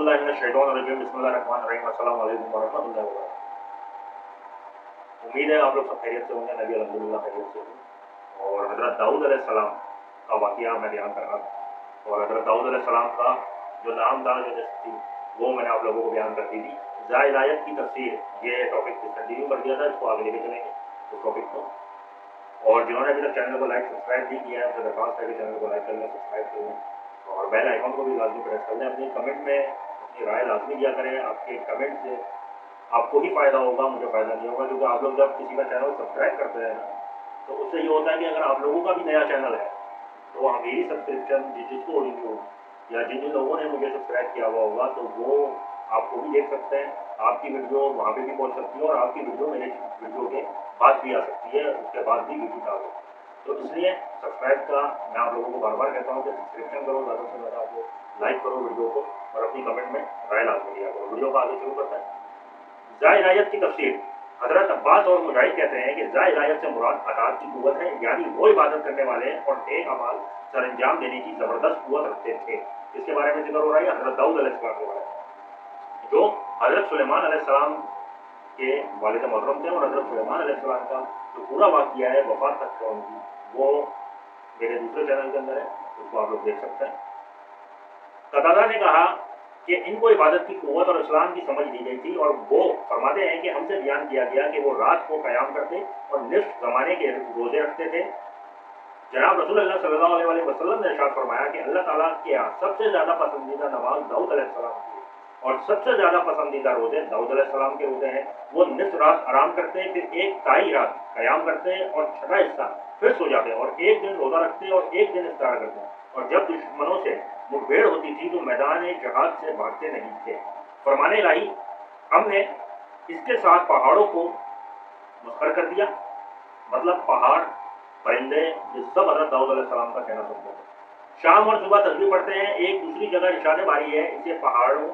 बिल्लाहि मिनश शैतानिर रजीम बिस्मिल्लाहिर्रहमानिर रहीम अस्सलामु अलैकुम वरहमतुल्लाहि वबरकातुहू। उम्मीद है आप लोग सब खैरियत से होंगे। मैं भी अल्हम्दुलिल्लाह खैरियत से हूँ। और हज़रत दाऊद अलैहिस्सलाम का वाक़या मैं बयान कर रहा था और हज़रत दाऊद अलैहिस्सलाम का जो नाम था, जो निस्ब थी, वो मैंने आप लोगों को बयान कर दी थी। ज़ाइलायत की तफसीर, ये टॉपिक कंटिन्यू कर दिया था, इसको आगे लेके चलेंगे उस टॉपिक को। और जिन्होंने अभी तक चैनल को लाइक सब्सक्राइब नहीं किया है, मुझे दरख्वास्त है कि चैनल को लाइक कर लें, सब्सक्राइब कर लें और बेल आइकन को भी लाजमी प्रेस कर लें। अपनी कमेंट में अपनी राय लाजमी दिया करें। आपके कमेंट से आपको ही फ़ायदा होगा, मुझे फ़ायदा नहीं होगा, क्योंकि आप लोग जब किसी का चैनल सब्सक्राइब करते हैं ना, तो उससे ये होता है कि अगर आप लोगों का भी नया चैनल है तो मेरी सब्सक्रिप्शन जिसको हो रही हो या जिन जिन लोगों ने मुझे सब्सक्राइब किया हुआ होगा तो वो आपको भी देख सकते हैं। आपकी वीडियो वहाँ पे भी पहुँच सकती है और आपकी वीडियो मेरे वीडियो के बाद भी आ सकती है, उसके बाद भी वीडियो डाल सकती है। तो इसलिए सब्सक्राइब का मैं आप लोगों को बार बार कहता हूँ कि सब्सक्रिप्शन करो, ज़्यादा से ज़्यादा आप लोग लाइक करो वीडियो को और अपनी कमेंट में राय लाजमी दिया करो। वीडियो को आगे शुरू करते हैं। ज़ाइलायत की तफसीर। हज़रत अब्बास और मुजाहिद कहते हैं कि ज़ाइलायत से मुराद अताअत की कुव्वत है, यानी वो इबादत करने वाले और नेक अमाल सरअंजाम देने की ज़बरदस्त कुव्वत रखते थे। इसके बारे में जिक्र हो रहा है हज़रत दाऊद अलैहिस्सलाम के बारे में, जो हज़रत सुलेमान अलैहिस्सलाम के वालिद मुहर्रम थे। और हज़रत सुलेमान अलैहिस्सलाम का जो पूरा वाक़िया है वफ़ात तक का उनकी, वो मेरे दूसरे चैनल के अंदर है, उसको आप लोग देख सकते हैं। कतादा ने कहा कि इनको इबादत की कुव्वत और इस्लाम की समझ दी गई थी और वो फरमाते हैं कि हमसे बयान किया गया कि वो रात को क़याम करते और निस्फ ज़माने के रोज़े रखते थे। जनाब रसूलुल्लाह सल्लल्लाहु अलैहि वसल्लम ने इरशाद फरमाया कि अल्लाह ताला के यहाँ सबसे ज़्यादा पसंदीदा नमाज दाऊद अलैहिस्सलाम की है और सबसे ज़्यादा पसंदीदा रोज़े दाऊद अलैहिस्सलाम के रोज़े हैं। वो निस्फ रात आराम करते, फिर एक ताई रात क़याम करते और छठा हिस्सा फिर सो जाते और एक दिन रोज़ा रखते और एक दिन इफ्तार करते। और जब दुश्मनों से मुठभेड़ होती थी तो मैदान जहाद से भागते नहीं थे। फरमाने लाई हमने इसके साथ पहाड़ों को मुस्तर कर दिया, मतलब पहाड़, परिंदे, ये सब हज़रत दाऊद अलैहिस्सलाम का कहना सुनते हैं। शाम और सुबह तस्बीह पढ़ते हैं। एक दूसरी जगह इरशाद बारी है, इसे पहाड़ों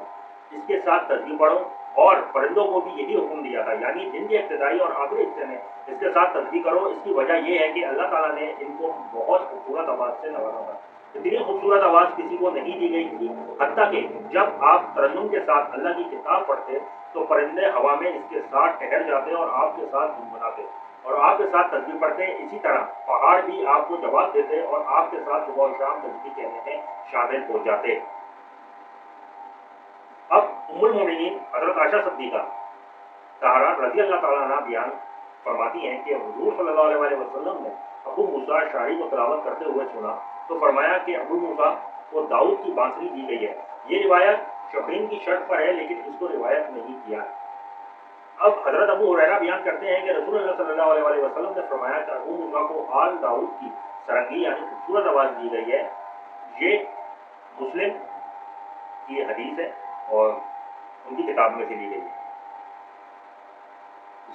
इसके साथ तस्बीह पढ़ो और परिंदों को भी यही हुक्म दिया था, यानी दिन के इब्तिदाई और आखिरी हिस्से में इसके साथ तस्बीह करो। इसकी वजह यह है कि अल्लाह ताला ने इनको बहुत खूबसूरत आवाज़ से नवाजा था। इतनी खूबसूरत आवाज़ किसी को नहीं दी गई थी, हत्ता कि जब आप तरन्नुम के साथ अल्लाह की किताब पढ़ते तो परिंदे हवा में इसके साथ ठहर जाते और आपके साथ गुनगुनाते और आपके साथ तस्बीह पढ़ते। इसी तरह पहाड़ भी आपको जवाब देते और आपके साथ सुबह और शाम तस्बीह कहने में शामिल हो जाते। अब उम्मुल मोमिनीन हज़रत आयशा सिद्दीक़ा ज़हरा रज़ी अल्लाह ताला अन्हा बयान फरमाती हैं कि हुज़ूर सल्लल्लाहु अलैहि वसल्लम ने अबू मूसा अशअरी को तिलावत करते हुए सुना तो फरमाया कि अबू मूसा को दाऊद की बांसुरी दी गई है। ये रिवायत शफीन की शर्त पर है, लेकिन इसको रिवायत नहीं किया। अब हज़रत अबू हुरैरा बयान करते हैं कि रसूलुल्लाह सल्लल्लाहु अलैहि वसल्लम ने फरमाया कि अबू मूसा को आल दाऊद की सरंगी यानी खूबसूरत आवाज़ दी गई है। ये मुस्लिम की हदीस है और उनकी किताब में से ली गई है।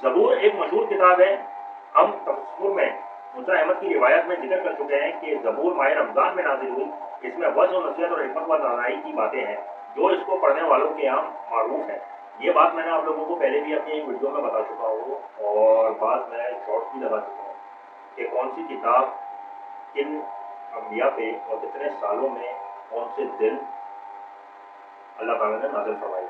ज़बूर एक मशहूर किताब है। हम तफसीर में मुसा अहमद की रिवायत में जिक्र कर चुके हैं कि ज़बूर माह रमज़ान में नाज़िल हुई। इसमें वज़् व नसीहत और हिकमत व दानाई की बातें हैं जो इसको पढ़ने वालों के यहाँ मारूफ है। ये बात मैंने आप लोगों को पहले भी अपनी एक वीडियो में बता चुका हूँ और बात मैं शॉर्ट्स भी लगा चुका हूँ कि कौन सी किताब किन अंबिया पे और कितने सालों में कौन से दिन अल्लाह ताला ने नाज़िल फरमाई।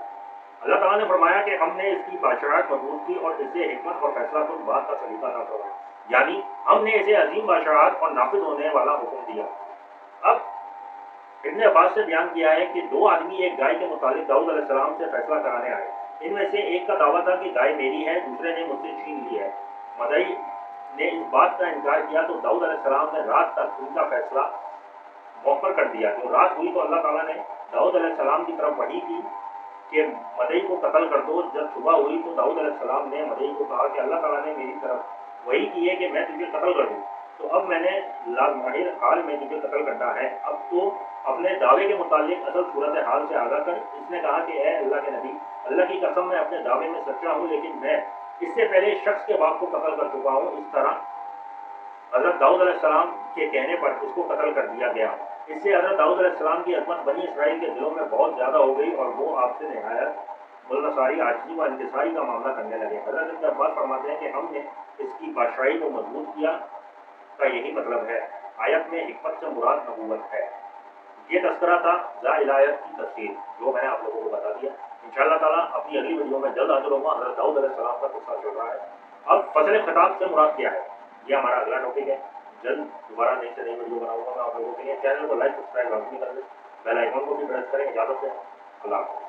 अल्लाह ताला ने फरमाया कि हमने इसकी बादशाहत मजबूत की और इसे हिकमत और फैसला कुन बात का सलीका अता फरमाया, यानी हमने इसे अजीम बादशाहत और नाफिज होने वाला हुक्म दिया। अब इब्ने अब्बास से बयान किया है कि दो आदमी एक गाय के मुतालिक दाऊद अलैहिस्सलाम से फैसला कराने आए। इनमें से एक का दावा था कि गाय मेरी है, दूसरे ने मुझसे छीन ली है। मदई ने इस बात का इनकार किया तो दाऊद अलैहिस्सलाम ने रात तक उनका फैसला मौखर कर दिया। जो रात हुई तो अल्लाह ताला ने दाऊद अलैहिस्सलाम की तरफ वही की कि मदई को कत्ल कर दो। जब सुबह हुई तो दाऊद अलैहिस्सलाम ने मदई को कहा कि अल्लाह ताला ने मेरी तरफ वही की है कि मैं तुझे कत्ल कर दूँ, तो अब मैंने लाज़माहिर हाल में तुझे कत्ल करना है। अब तो अपने दावे के मुतालिक असल सूरत हाल से आगाह कर। इसने कहा कि ए अल्लाह के नबी, अल्लाह की कसम मैं अपने दावे में सच्चा हूँ, लेकिन मैं इससे पहले इस शख्स के बाप को कत्ल कर चुका हूँ। इस तरह हज़रत दाऊद अलैहिस्सलाम के कहने पर इसको कत्ल कर दिया गया। इससे हज़रत दाऊद अलैहिस्सलाम की अज़मत बनी इसराइल के दिलों में बहुत ज़्यादा हो गई और वो आपसे नहायत मुल्नसारी, आजिज़ी व इंकिसारी का मामला करने लगे। हज़रत इब्न अब्बास फरमाते हैं कि हमने इसकी बादशाही को मजबूत किया का यही मतलब है। आयत में हिकमत से मुराद नबूवत है। ये तस्करा था ज़ाइलायत की तफसीर जो मैंने आप लोगों को बता انشاءاللہ تعالیٰ اپنی اگلی ویڈیو میں جلد حاضر ہوگا. حضرت داؤد علیہ السلام کا قصہ چل رہا ہے. اب فصل خطاب سے مراد کیا ہے، یہ ہمارا اگلا ٹاپک ہے. جلد دوبارہ نئی سے نئی ویڈیو بناؤں گا میں آپ لوگوں کے لیے. چینل کو لائک سبسکرائب لازمی کر دیں، بیل آئیکن کو بھی پریس کریں. اجازت دیں، اللہ حافظ.